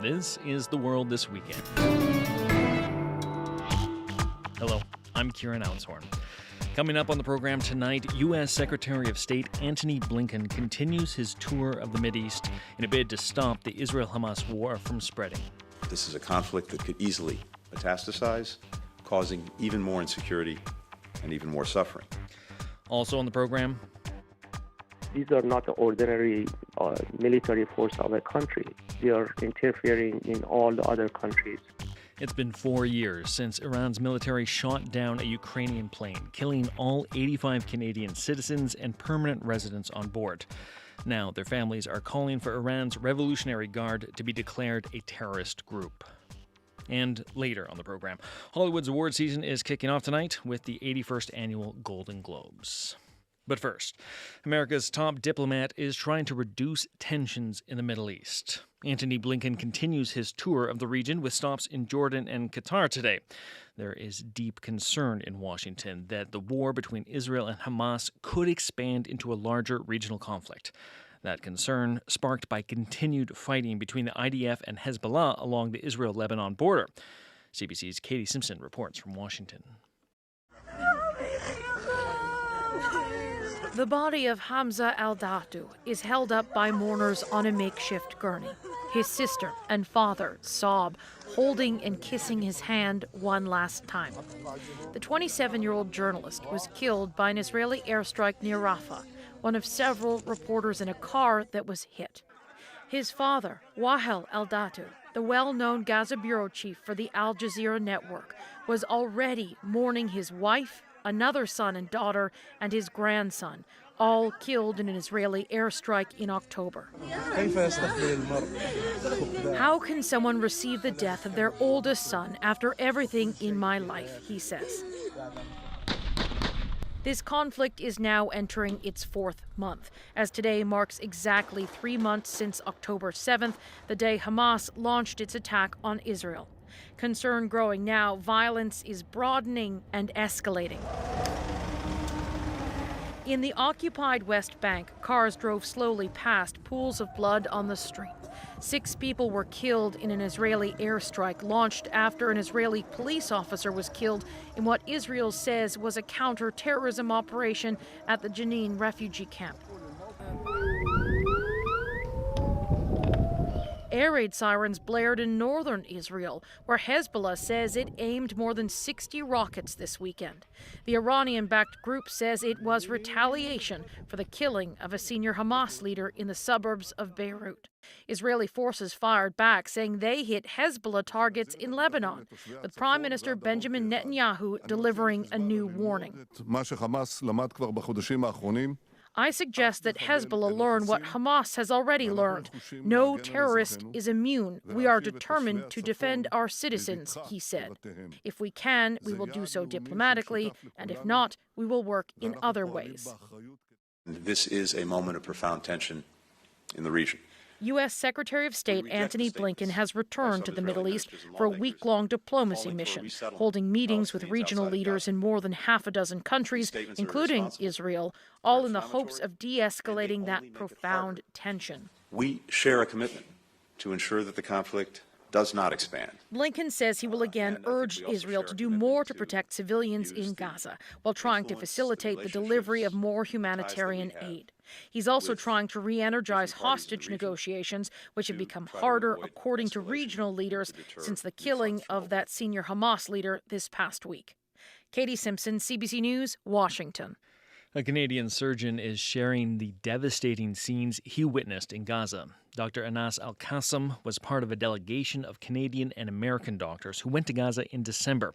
This is The World This Weekend. Hello, I'm Kieran Outshorn. Coming up on the program tonight, U.S. Secretary of State Antony Blinken continues his tour of the Mideast in a bid to stop the Israel-Hamas war from spreading. This is a conflict that could easily metastasize, causing even more insecurity and even more suffering. Also on the program, these are not the ordinary military force of a country. They are interfering in all the other countries. It's been 4 years since Iran's military shot down a Ukrainian plane, killing all 85 Canadian citizens and permanent residents on board. Now, their families are calling for Iran's Revolutionary Guard to be declared a terrorist group. And later on the program, Hollywood's award season is kicking off tonight with the 81st annual Golden Globes. But first, America's top diplomat is trying to reduce tensions in the Middle East. Antony Blinken continues his tour of the region with stops in Jordan and Qatar today. There is deep concern in Washington that the war between Israel and Hamas could expand into a larger regional conflict. That concern sparked by continued fighting between the IDF and Hezbollah along the Israel-Lebanon border. CBC's Katie Simpson reports from Washington. The body of Hamza al-Datu is held up by mourners on a makeshift gurney. His sister and father sob, holding and kissing his hand one last time. The 27-year-old journalist was killed by an Israeli airstrike near Rafah, one of several reporters in a car that was hit. His father, Wael al-Datu, the well-known Gaza bureau chief for the Al Jazeera network, was already mourning his wife, another son and daughter, and his grandson, all killed in an Israeli airstrike in October. How can someone receive the death of their oldest son after everything in my life, he says. This conflict is now entering its fourth month, as today marks exactly 3 months since October 7th, the day Hamas launched its attack on Israel. Concern growing now, violence is broadening and escalating. In the occupied West Bank, cars drove slowly past pools of blood on the street. 6 people were killed in an Israeli airstrike launched after an Israeli police officer was killed in what Israel says was a counter-terrorism operation at the Jenin refugee camp. Air raid sirens blared in northern Israel, where Hezbollah says it aimed more than 60 rockets this weekend. The Iranian-backed group says it was retaliation for the killing of a senior Hamas leader in the suburbs of Beirut. Israeli forces fired back, saying they hit Hezbollah targets in Lebanon, with Prime Minister Benjamin Netanyahu delivering a new warning. I suggest that Hezbollah learn what Hamas has already learned. No terrorist is immune. We are determined to defend our citizens, he said. If we can, we will do so diplomatically, and if not, we will work in other ways. This is a moment of profound tension in the region. U.S. Secretary of State Antony Blinken has returned to the Middle East for a week-long diplomacy mission, holding meetings with regional leaders in more than half a dozen countries, including Israel, all in the hopes of de-escalating that profound tension. We share a commitment to ensure that the conflict does not expand. Blinken says he will again urge Israel to do more to protect civilians in Gaza, while trying to facilitate the delivery of more humanitarian aid. He's also trying to re-energize hostage negotiations, which have become harder, according to regional leaders, since the killing of that senior Hamas leader this past week. Katie Simpson, CBC News, Washington. A Canadian surgeon is sharing the devastating scenes he witnessed in Gaza. Dr. Anas Al-Qassam was part of a delegation of Canadian and American doctors who went to Gaza in December.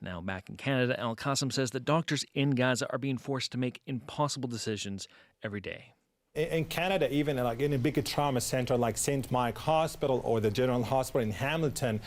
Now back in Canada, Al-Qassam says that doctors in Gaza are being forced to make impossible decisions every day. In Canada, even like in a bigger trauma center like St. Mike Hospital or the General Hospital in Hamilton,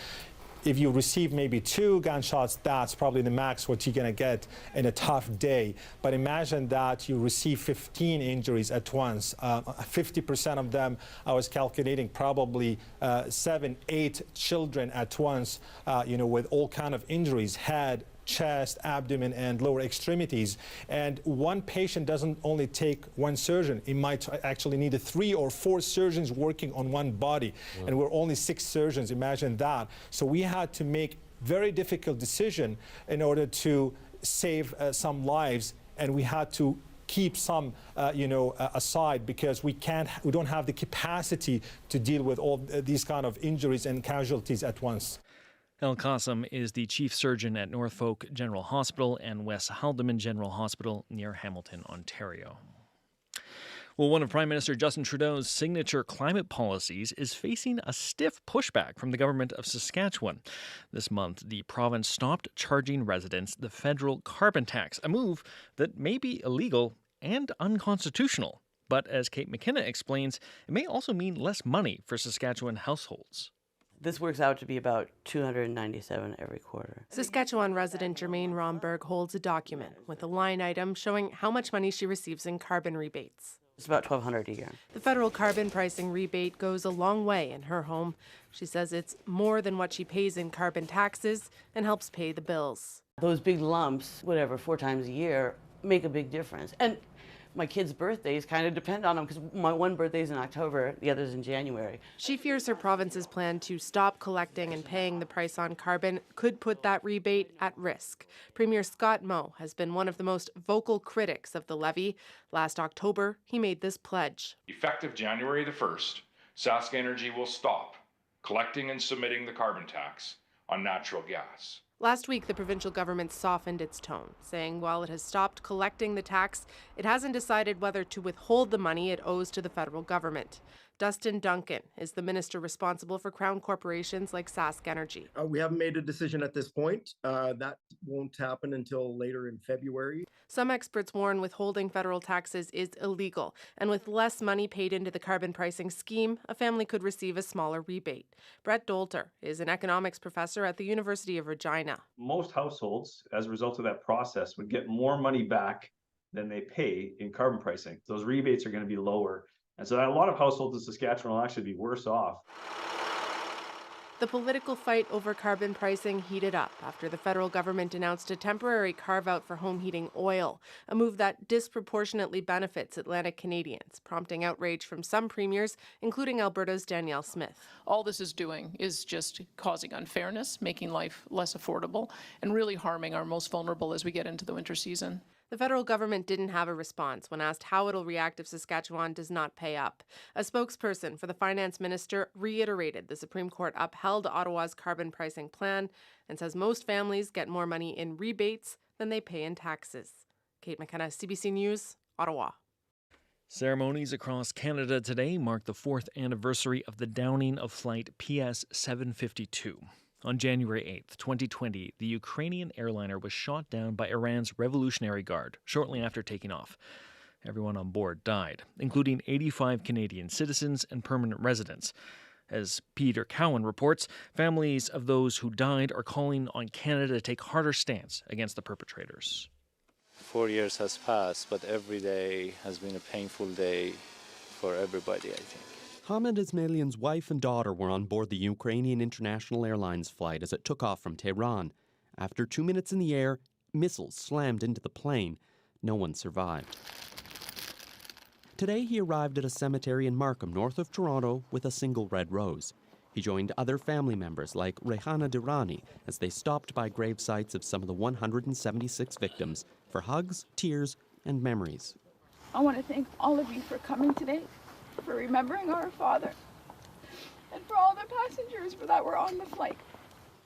if you receive maybe 2 gunshots, that's probably the max what you're going to get in a tough day. But imagine that you receive 15 injuries at once. 50% of them, I was calculating, probably 7, 8 children at once, with all kind of injuries, head, chest, abdomen, and lower extremities. And one patient doesn't only take one surgeon. It might actually need 3 or 4 surgeons working on one body. Wow. And we're only 6 surgeons, imagine that. So we had to make very difficult decision in order to save some lives, and we had to keep some, aside because we don't have the capacity to deal with all these kind of injuries and casualties at once. El Qasim is the chief surgeon at Norfolk General Hospital and West Haldimand General Hospital near Hamilton, Ontario. Well, one of Prime Minister Justin Trudeau's signature climate policies is facing a stiff pushback from the government of Saskatchewan. This month, the province stopped charging residents the federal carbon tax, a move that may be illegal and unconstitutional. But as Kate McKenna explains, it may also mean less money for Saskatchewan households. This works out to be about $297 every quarter. Saskatchewan resident Germaine Romberg holds a document with a line item showing how much money she receives in carbon rebates. It's about $1,200 a year. The federal carbon pricing rebate goes a long way in her home. She says it's more than what she pays in carbon taxes and helps pay the bills. Those big lumps, 4 times a year, make a big difference. And my kids' birthdays kind of depend on them because my one birthday's in October, the other's in January. She fears her province's plan to stop collecting and paying the price on carbon could put that rebate at risk. Premier Scott Moe has been one of the most vocal critics of the levy. Last October, he made this pledge. Effective January the 1st, Sask Energy will stop collecting and submitting the carbon tax on natural gas. Last week, the provincial government softened its tone, saying while it has stopped collecting the tax, it hasn't decided whether to withhold the money it owes to the federal government. Dustin Duncan is the minister responsible for Crown corporations like Sask Energy. We haven't made a decision at this point. That won't happen until later in February. Some experts warn withholding federal taxes is illegal, and with less money paid into the carbon pricing scheme, a family could receive a smaller rebate. Brett Dolter is an economics professor at the University of Regina. Most households, as a result of that process, would get more money back than they pay in carbon pricing. Those rebates are going to be lower. And so a lot of households in Saskatchewan will actually be worse off. The political fight over carbon pricing heated up after the federal government announced a temporary carve-out for home heating oil, a move that disproportionately benefits Atlantic Canadians, prompting outrage from some premiers, including Alberta's Danielle Smith. All this is doing is just causing unfairness, making life less affordable, and really harming our most vulnerable as we get into the winter season. The federal government didn't have a response when asked how it'll react if Saskatchewan does not pay up. A spokesperson for the finance minister reiterated the Supreme Court upheld Ottawa's carbon pricing plan and says most families get more money in rebates than they pay in taxes. Kate McKenna, CBC News, Ottawa. Ceremonies across Canada today mark the 4th anniversary of the downing of Flight PS752. On January 8th, 2020, the Ukrainian airliner was shot down by Iran's Revolutionary Guard shortly after taking off. Everyone on board died, including 85 Canadian citizens and permanent residents. As Peter Cowan reports, families of those who died are calling on Canada to take harder stance against the perpetrators. 4 years has passed, but every day has been a painful day for everybody, I think. Hamid Ismailian's wife and daughter were on board the Ukrainian International Airlines flight as it took off from Tehran. After 2 minutes in the air, missiles slammed into the plane. No one survived. Today he arrived at a cemetery in Markham, north of Toronto, with a single red rose. He joined other family members like Rehana Dirani as they stopped by grave sites of some of the 176 victims for hugs, tears, and memories. I want to thank all of you for coming today, for remembering our father, and for all the passengers that were on the flight.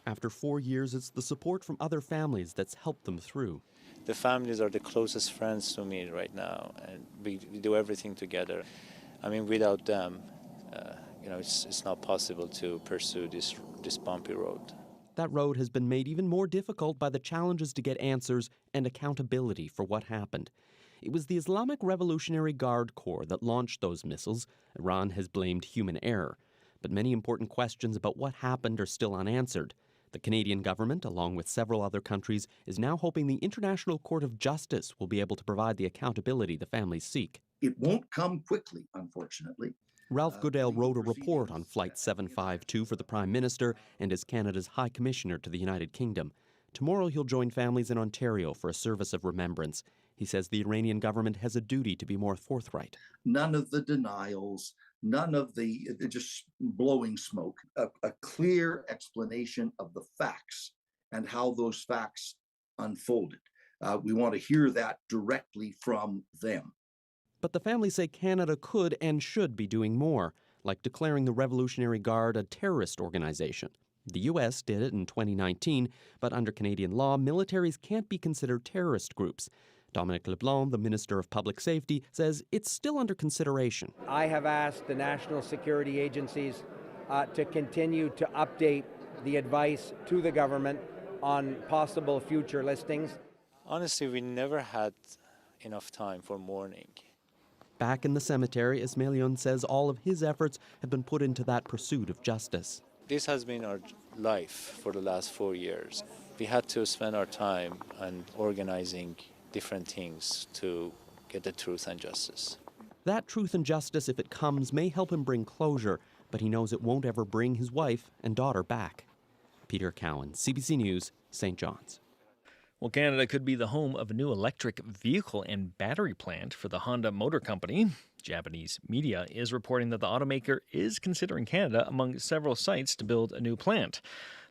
After 4 years, it's the support from other families that's helped them through. The families are the closest friends to me right now, and we do everything together. I mean, without them, it's not possible to pursue this bumpy road. That road has been made even more difficult by the challenges to get answers and accountability for what happened. It was the Islamic Revolutionary Guard Corps that launched those missiles. Iran has blamed human error. But many important questions about what happened are still unanswered. The Canadian government, along with several other countries, is now hoping the International Court of Justice will be able to provide the accountability the families seek. It won't come quickly, unfortunately. Ralph Goodale wrote a report on Flight 752 for the Prime Minister and as Canada's High Commissioner to the United Kingdom. Tomorrow he'll join families in Ontario for a service of remembrance. He says the Iranian government has a duty to be more forthright. None of the denials, none of the just blowing smoke, a clear explanation of the facts and how those facts unfolded. We want to hear that directly from them. But the families say Canada could and should be doing more, like declaring the Revolutionary Guard a terrorist organization. The U.S. did it in 2019, but under Canadian law, militaries can't be considered terrorist groups. Dominic LeBlanc, the Minister of Public Safety, says it's still under consideration. I have asked the national security agencies to continue to update the advice to the government on possible future listings. Honestly, we never had enough time for mourning. Back in the cemetery, Ismailion says all of his efforts have been put into that pursuit of justice. This has been our life for the last 4 years. We had to spend our time on organizing different things to get the truth and justice. That truth and justice, if it comes, may help him bring closure, but he knows it won't ever bring his wife and daughter back. Peter Cowan, CBC News, St. John's. Well, Canada could be the home of a new electric vehicle and battery plant for the Honda Motor Company. Japanese media is reporting that the automaker is considering Canada among several sites to build a new plant.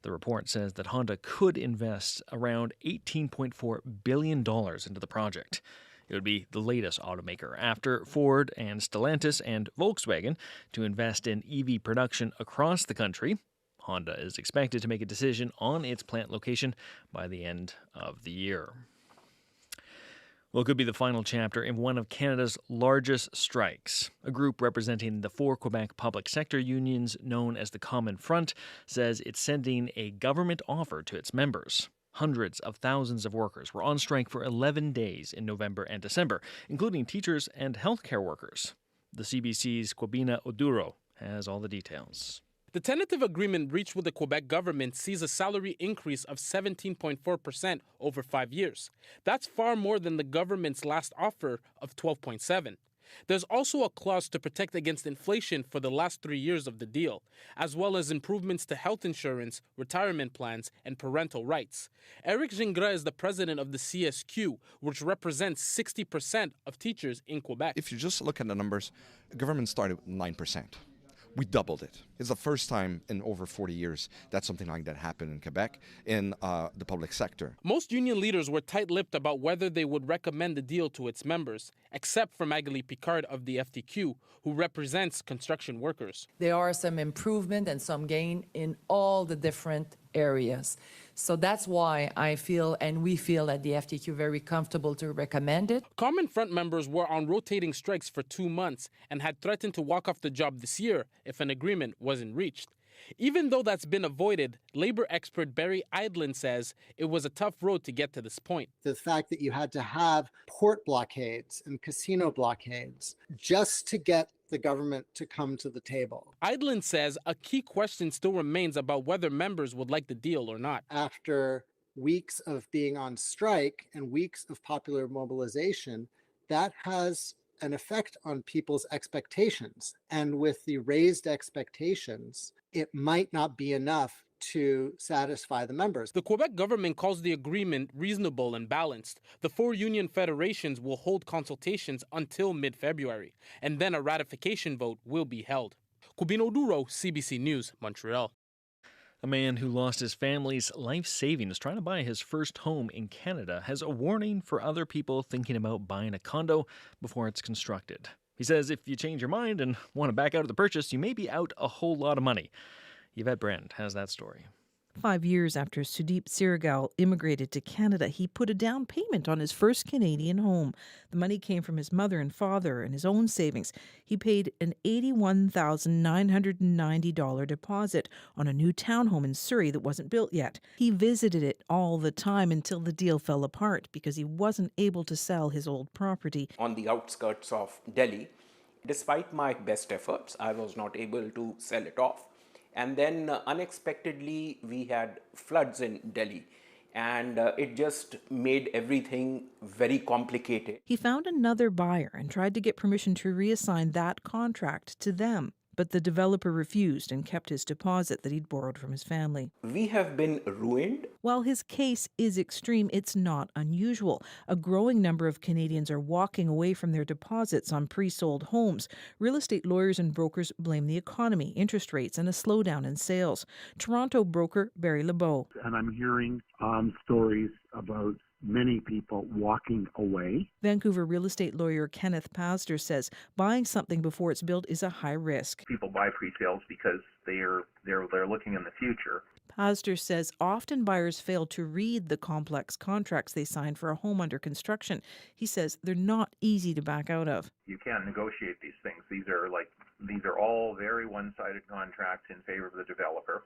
The report says that Honda could invest around $18.4 billion into the project. It would be the latest automaker after Ford and Stellantis and Volkswagen to invest in EV production across the country. Honda is expected to make a decision on its plant location by the end of the year. Well, it could be the final chapter in one of Canada's largest strikes. A group representing the 4 Quebec public sector unions, known as the Common Front, says it's sending a government offer to its members. Hundreds of thousands of workers were on strike for 11 days in November and December, including teachers and healthcare workers. The CBC's Kwabena Oduro has all the details. The tentative agreement reached with the Quebec government sees a salary increase of 17.4% over 5 years. That's far more than the government's last offer of 12.7%. There's also a clause to protect against inflation for the last 3 years of the deal, as well as improvements to health insurance, retirement plans, and parental rights. Eric Gingras is the president of the CSQ, which represents 60% of teachers in Quebec. If you just look at the numbers, the government started with 9%. We doubled it. It's the first time in over 40 years that something like that happened in Quebec in the public sector. Most union leaders were tight-lipped about whether they would recommend the deal to its members, except for Magali Picard of the FTQ, who represents construction workers. There are some improvement and some gain in all the different areas. So that's why I feel, and we feel at the FTQ, very comfortable to recommend it. Common Front members were on rotating strikes for 2 months and had threatened to walk off the job this year if an agreement wasn't reached. Even though that's been avoided, labor expert Barry Eidlin says it was a tough road to get to this point. The fact that you had to have port blockades and casino blockades just to get the government to come to the table. Eidlin says a key question still remains about whether members would like the deal or not. After weeks of being on strike and weeks of popular mobilization, that has an effect on people's expectations. And with the raised expectations, it might not be enough to satisfy the members. The Quebec government calls the agreement reasonable and balanced. The 4 union federations will hold consultations until mid-February, and then a ratification vote will be held. Kwabena Oduro, CBC News, Montreal. A man who lost his family's life savings trying to buy his first home in Canada has a warning for other people thinking about buying a condo before it's constructed. He says if you change your mind and want to back out of the purchase, you may be out a whole lot of money. Yvette Brand has that story. 5 years after Sudeep Sirigal immigrated to Canada, he put a down payment on his first Canadian home. The money came from his mother and father and his own savings. He paid an $81,990 deposit on a new townhome in Surrey that wasn't built yet. He visited it all the time until the deal fell apart because he wasn't able to sell his old property. On the outskirts of Delhi, despite my best efforts, I was not able to sell it off. And then unexpectedly, we had floods in Delhi, and it just made everything very complicated. He found another buyer and tried to get permission to reassign that contract to them. but the developer refused and kept his deposit that he'd borrowed from his family. We have been ruined. While his case is extreme, it's not unusual. A growing number of Canadians are walking away from their deposits on pre-sold homes. Real estate lawyers and brokers blame the economy, interest rates, and a slowdown in sales. Toronto broker Barry Lebeau. And I'm hearing stories about many people walking away. Vancouver real estate lawyer Kenneth Pastor says buying something before it's built is a high risk. People buy pre-sales because they're looking in the future. Pastor says often buyers fail to read the complex contracts they sign for a home under construction. He says they're not easy to back out of. You can't negotiate these things. These are all very one-sided contracts in favor of the developer.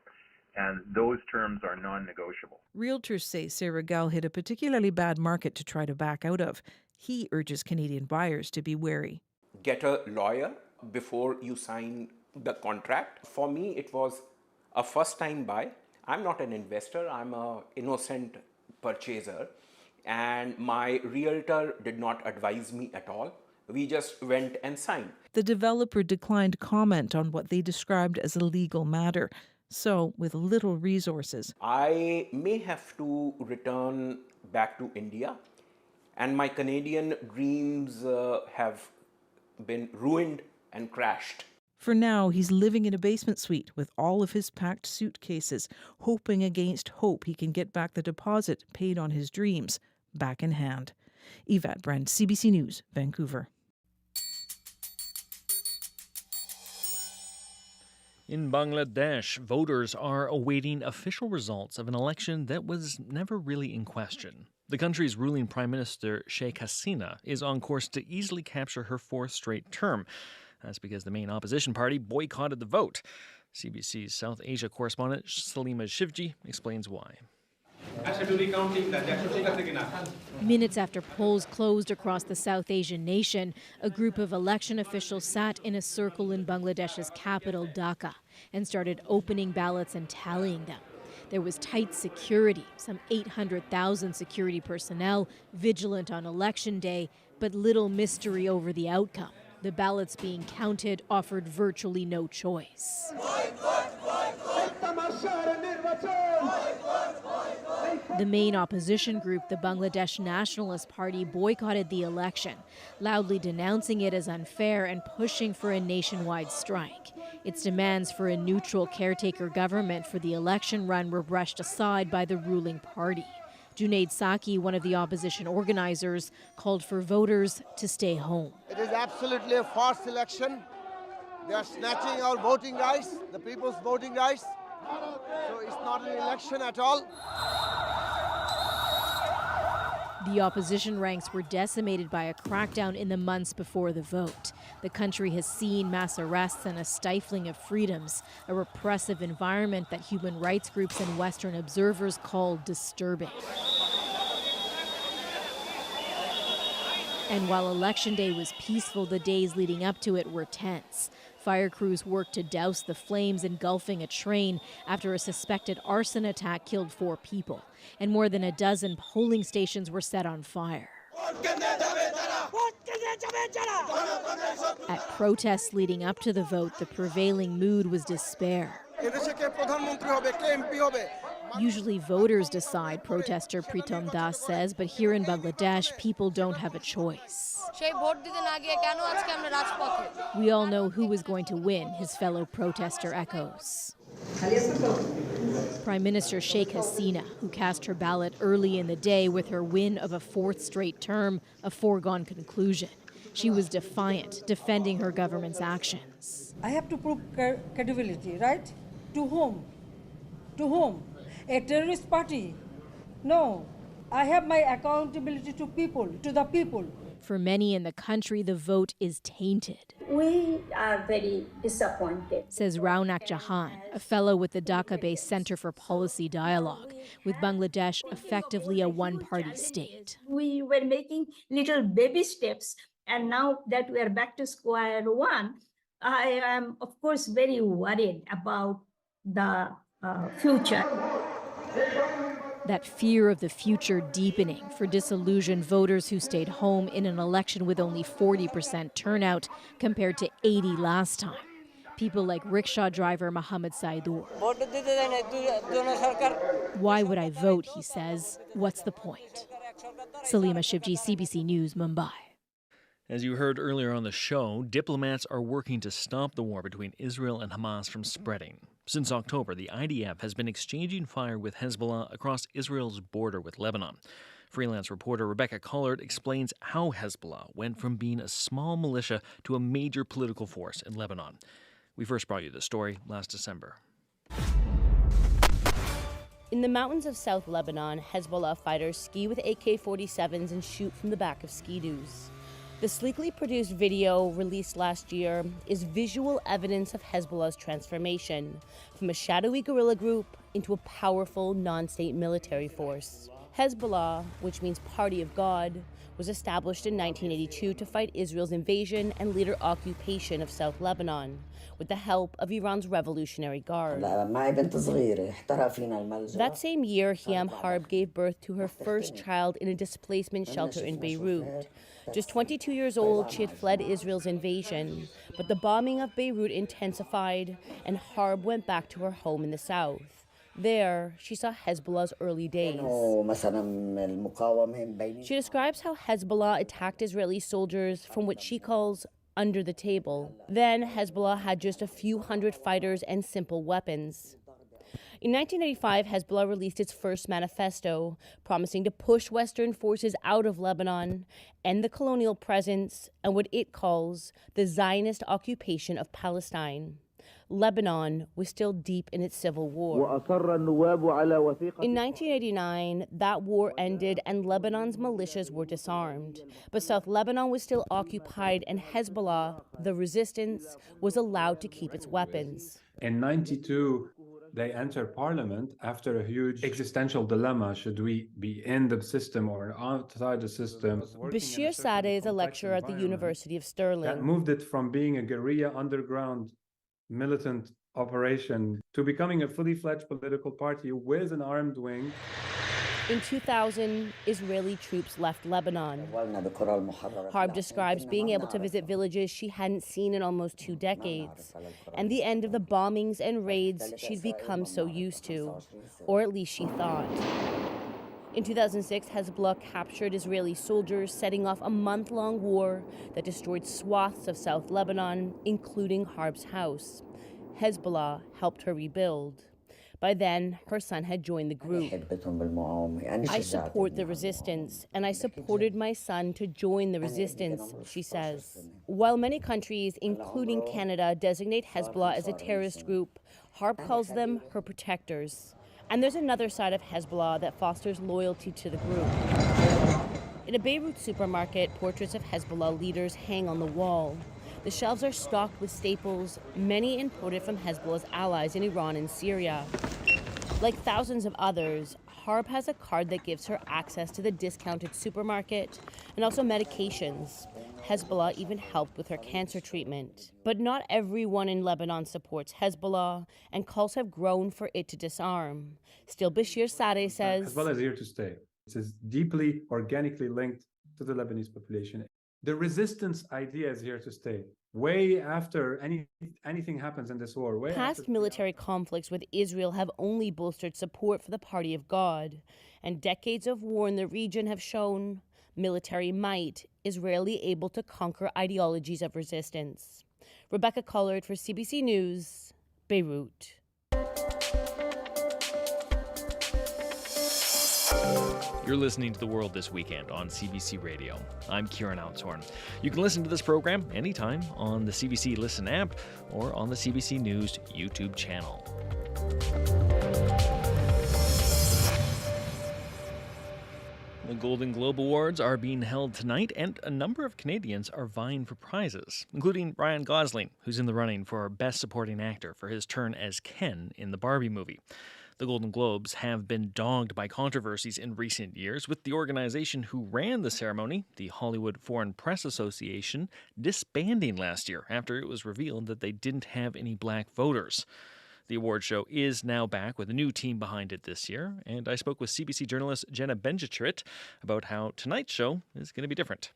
And those terms are non-negotiable. Realtors say Senegal hit a particularly bad market to try to back out of. He urges Canadian buyers to be wary. Get a lawyer before you sign the contract. For me, it was a first-time buy. I'm not an investor. I'm an innocent purchaser. And my realtor did not advise me at all. We just went and signed. The developer declined comment on what they described as a legal matter. So, with little resources, I may have to return back to India, and my Canadian dreams have been ruined and crashed. For now, he's living in a basement suite with all of his packed suitcases, hoping against hope he can get back the deposit paid on his dreams back in hand. Yvette Brand, CBC News, Vancouver. In Bangladesh, voters are awaiting official results of an election that was never really in question. The country's ruling Prime Minister Sheikh Hasina is on course to easily capture her fourth straight term. That's because the main opposition party boycotted the vote. CBC's South Asia correspondent Salima Shivji explains why. Minutes after polls closed across the South Asian nation, a group of election officials sat in a circle in Bangladesh's capital, Dhaka, and started opening ballots and tallying them. There was tight security, some 800,000 security personnel vigilant on election day, but little mystery over the outcome. The ballots being counted offered virtually no choice. The main opposition group, the Bangladesh Nationalist Party, boycotted the election, loudly denouncing it as unfair and pushing for a nationwide strike. Its demands for a neutral caretaker government for the election run were brushed aside by the ruling party. Junaid Saki, one of the opposition organizers, called for voters to stay home. It is absolutely a farce election. They are snatching our voting rights, the people's voting rights. So it's not an election at all. The opposition ranks were decimated by a crackdown in the months before the vote. The country has seen mass arrests and a stifling of freedoms, a repressive environment that human rights groups and Western observers call disturbing. And while Election Day was peaceful, the days leading up to it were tense. Fire crews worked to douse the flames engulfing a train after a suspected arson attack killed 4 people, and more than a dozen polling stations were set on fire. At protests leading up to the vote, the prevailing mood was despair. Usually voters decide, protester Pritam Das says, but here in Bangladesh, people don't have a choice. We all know who is going to win, his fellow protester echoes. Prime Minister Sheikh Hasina, who cast her ballot early in the day with her win of a 4th straight term, a foregone conclusion. She was defiant, defending her government's actions. I have to prove credibility, right? To whom? To whom? A terrorist party? No. I have my accountability to people, to the people. For many in the country, the vote is tainted. We are very disappointed, says Raunak Jahan, a fellow with the Dhaka-based Center for Policy Dialogue, with Bangladesh effectively a one-party state. We were making little baby steps, and now that we are back to square one, I am, of course, very worried about the future. That fear of the future deepening for disillusioned voters who stayed home in an election with only 40% turnout compared to 80% last time. People like rickshaw driver Mohammed Saidur. Why would I vote, he says. What's the point? Salima Shivji, CBC News, Mumbai. As you heard earlier on the show, diplomats are working to stop the war between Israel and Hamas from spreading. Since October, the IDF has been exchanging fire with Hezbollah across Israel's border with Lebanon. Freelance reporter Rebecca Collard explains how Hezbollah went from being a small militia to a major political force in Lebanon. We first brought you this story last December. In the mountains of South Lebanon, Hezbollah fighters ski with AK-47s and shoot from the back of ski-doos. The sleekly produced video released last year is visual evidence of Hezbollah's transformation from a shadowy guerrilla group into a powerful non-state military force. Hezbollah, which means Party of God, was established in 1982 to fight Israel's invasion and later occupation of South Lebanon, with the help of Iran's Revolutionary Guard. That same year, Hiam Harb gave birth to her first child in a displacement shelter in Beirut. Just 22 years old, she had fled Israel's invasion, but the bombing of Beirut intensified, and Harb went back to her home in the south. There, she saw Hezbollah's early days. She describes how Hezbollah attacked Israeli soldiers from what she calls under the table. Then, Hezbollah had just a few hundred fighters and simple weapons. In 1985, Hezbollah released its first manifesto, promising to push Western forces out of Lebanon, end the colonial presence, and what it calls the Zionist occupation of Palestine. Lebanon was still deep in its civil war. In 1989, that war ended and Lebanon's militias were disarmed. But South Lebanon was still occupied, and Hezbollah, the resistance, was allowed to keep its weapons. In 92, they enter parliament after a huge existential dilemma. Should we be in the system or outside the system? Bashir Sadeh is a lecturer at the University of Stirling. That moved it from being a guerrilla underground militant operation to becoming a fully fledged political party with an armed wing. In 2000, Israeli troops left Lebanon. Harb describes being able to visit villages she hadn't seen in almost 2 decades, and the end of the bombings and raids she'd become so used to, or at least she thought. In 2006, Hezbollah captured Israeli soldiers, setting off a month-long war that destroyed swaths of South Lebanon, including Harb's house. Hezbollah helped her rebuild. By then, her son had joined the group. I support the resistance, and I supported my son to join the resistance, she says. While many countries, including Canada, designate Hezbollah as a terrorist group, Harb calls them her protectors. And there's another side of Hezbollah that fosters loyalty to the group. In a Beirut supermarket, portraits of Hezbollah leaders hang on the wall. The shelves are stocked with staples, many imported from Hezbollah's allies in Iran and Syria. Like thousands of others, Harb has a card that gives her access to the discounted supermarket and also medications. Hezbollah even helped with her cancer treatment. But not everyone in Lebanon supports Hezbollah, and calls have grown for it to disarm. Still, Bashir Sadeh says, Hezbollah is here to stay. It is deeply organically linked to the Lebanese population. The resistance idea is here to stay. Way after anything happens in this war. Past military conflicts with Israel have only bolstered support for the Party of God, and decades of war in the region have shown military might is rarely able to conquer ideologies of resistance. Rebecca Collard for CBC News, Beirut. You're listening to The World This Weekend on CBC Radio. I'm Kieran Outshorn. You can listen to this program anytime on the CBC Listen app or on the CBC News YouTube channel. The Golden Globe Awards are being held tonight, and a number of Canadians are vying for prizes, including Ryan Gosling, who's in the running for Best Supporting Actor for his turn as Ken in the Barbie movie. The Golden Globes have been dogged by controversies in recent years, with the organization who ran the ceremony, the Hollywood Foreign Press Association, disbanding last year after it was revealed that they didn't have any black voters. The award show is now back with a new team behind it this year, and I spoke with CBC journalist Jenna Benjitrit about how tonight's show is going to be different.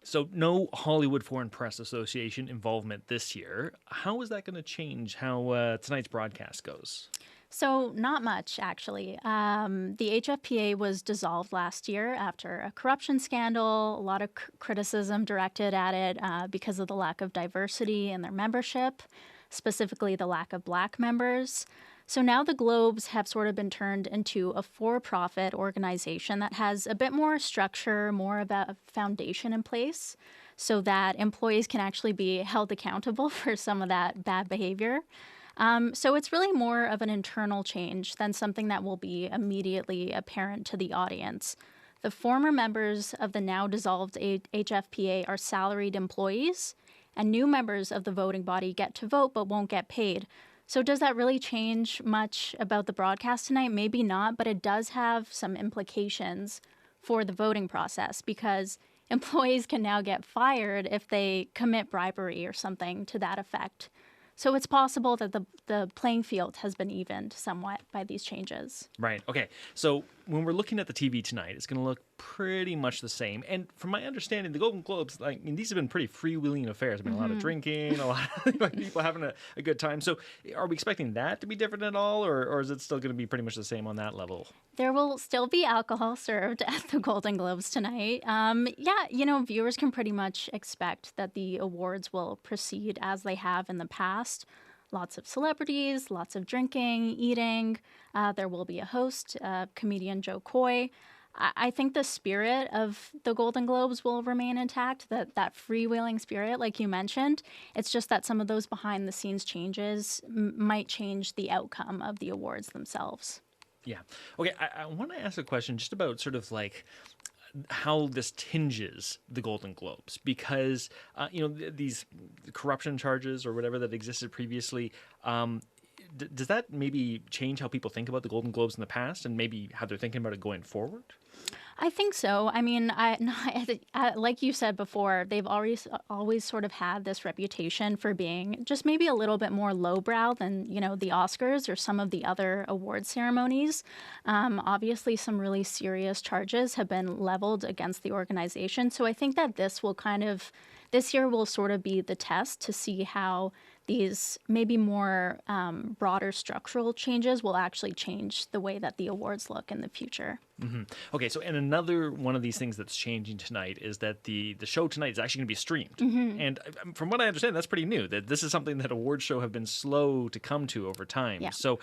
So no Hollywood Foreign Press Association involvement this year. How is that going to change how tonight's broadcast goes? So not much, actually. The HFPA was dissolved last year after a corruption scandal, a lot of criticism directed at it because of the lack of diversity in their membership, specifically the lack of Black members. So now the Globes have sort of been turned into a for-profit organization that has a bit more structure, more of a foundation in place so that employees can actually be held accountable for some of that bad behavior. So it's really more of an internal change than something that will be immediately apparent to the audience. The former members of the now dissolved HFPA are salaried employees, and new members of the voting body get to vote but won't get paid. So does that really change much about the broadcast tonight? Maybe not, but it does have some implications for the voting process because employees can now get fired if they commit bribery or something to that effect. So it's possible that the playing field has been evened somewhat by these changes. Right. Okay. So when we're looking at the TV tonight, it's going to look pretty much the same. And from my understanding, the Golden Globes, these have been pretty freewheeling affairs. There's been a lot of drinking, a lot of people having a good time. So are we expecting that to be different at all, or is it still going to be pretty much the same on that level? There will still be alcohol served at the Golden Globes tonight. Viewers can pretty much expect that the awards will proceed as they have in the past. Lots of celebrities, lots of drinking, eating. There will be a host, comedian Joe Coy. I think the spirit of the Golden Globes will remain intact, that freewheeling spirit, like you mentioned. It's just that some of those behind-the-scenes changes might change the outcome of the awards themselves. Yeah. Okay, I want to ask a question just about sort of like how this tinges the Golden Globes, because these corruption charges or whatever that existed previously, does that maybe change how people think about the Golden Globes in the past and maybe how they're thinking about it going forward? I think so. I mean, like you said before, they've always sort of had this reputation for being just maybe a little bit more lowbrow than, the Oscars or some of the other award ceremonies. Obviously, some really serious charges have been leveled against the organization. So I think that this year will sort of be the test to see how these maybe more broader structural changes will actually change the way that the awards look in the future. Mm-hmm. Okay, so and another one of these things that's changing tonight is that the show tonight is actually going to be streamed. Mm-hmm. And from what I understand, that's pretty new, that this is something that awards show have been slow to come to over time. Yeah. So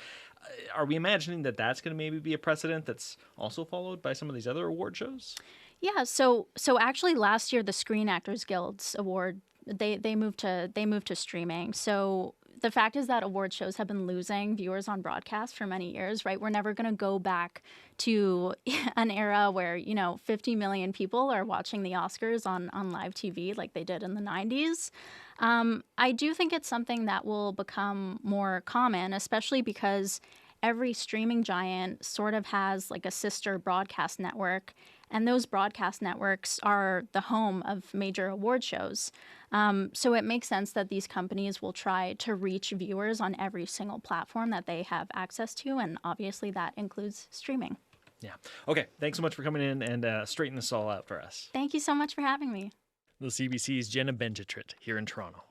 are we imagining that that's going to maybe be a precedent that's also followed by some of these other award shows? Yeah, so actually last year the Screen Actors Guild's award they moved to streaming. So the fact is that award shows have been losing viewers on broadcast for many years, right? We're never going to go back to an era where 50 million people are watching the Oscars on live TV like they did in the 90s. I do think it's something that will become more common, especially because every streaming giant sort of has like a sister broadcast network. And those broadcast networks are the home of major award shows. So it makes sense that these companies will try to reach viewers on every single platform that they have access to. And obviously that includes streaming. Yeah. Okay. Thanks so much for coming in and straightening this all out for us. Thank you so much for having me. The CBC's Jenna Benjitrit here in Toronto.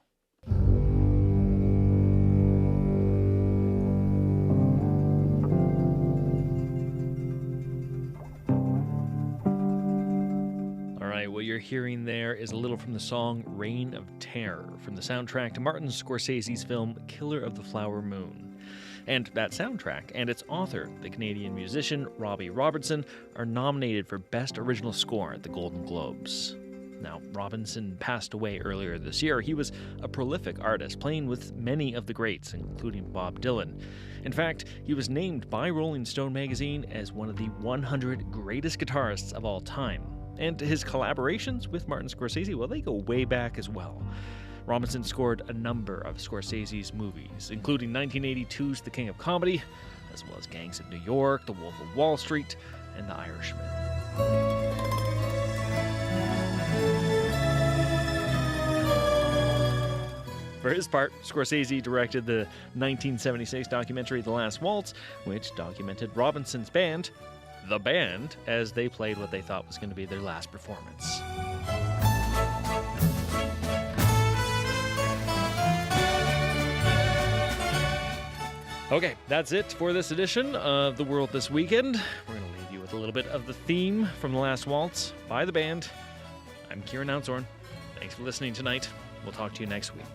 What you're hearing there is a little from the song Reign of Terror from the soundtrack to Martin Scorsese's film Killer of the Flower Moon. And that soundtrack and its author, the Canadian musician Robbie Robertson, are nominated for Best Original Score at the Golden Globes. Now, Robinson passed away earlier this year. He was a prolific artist, playing with many of the greats, including Bob Dylan. In fact, he was named by Rolling Stone magazine as one of the 100 greatest guitarists of all time. And his collaborations with Martin Scorsese, well, they go way back as well. Robinson scored a number of Scorsese's movies, including 1982's The King of Comedy, as well as Gangs of New York, The Wolf of Wall Street, and The Irishman. For his part, Scorsese directed the 1976 documentary The Last Waltz, which documented Robinson's band, The Band, as they played what they thought was going to be their last performance. Okay, that's it for this edition of The World This Weekend. We're going to leave you with a little bit of the theme from The Last Waltz by the band. I'm Kieran Outzorn. Thanks for listening tonight. We'll talk to you next week.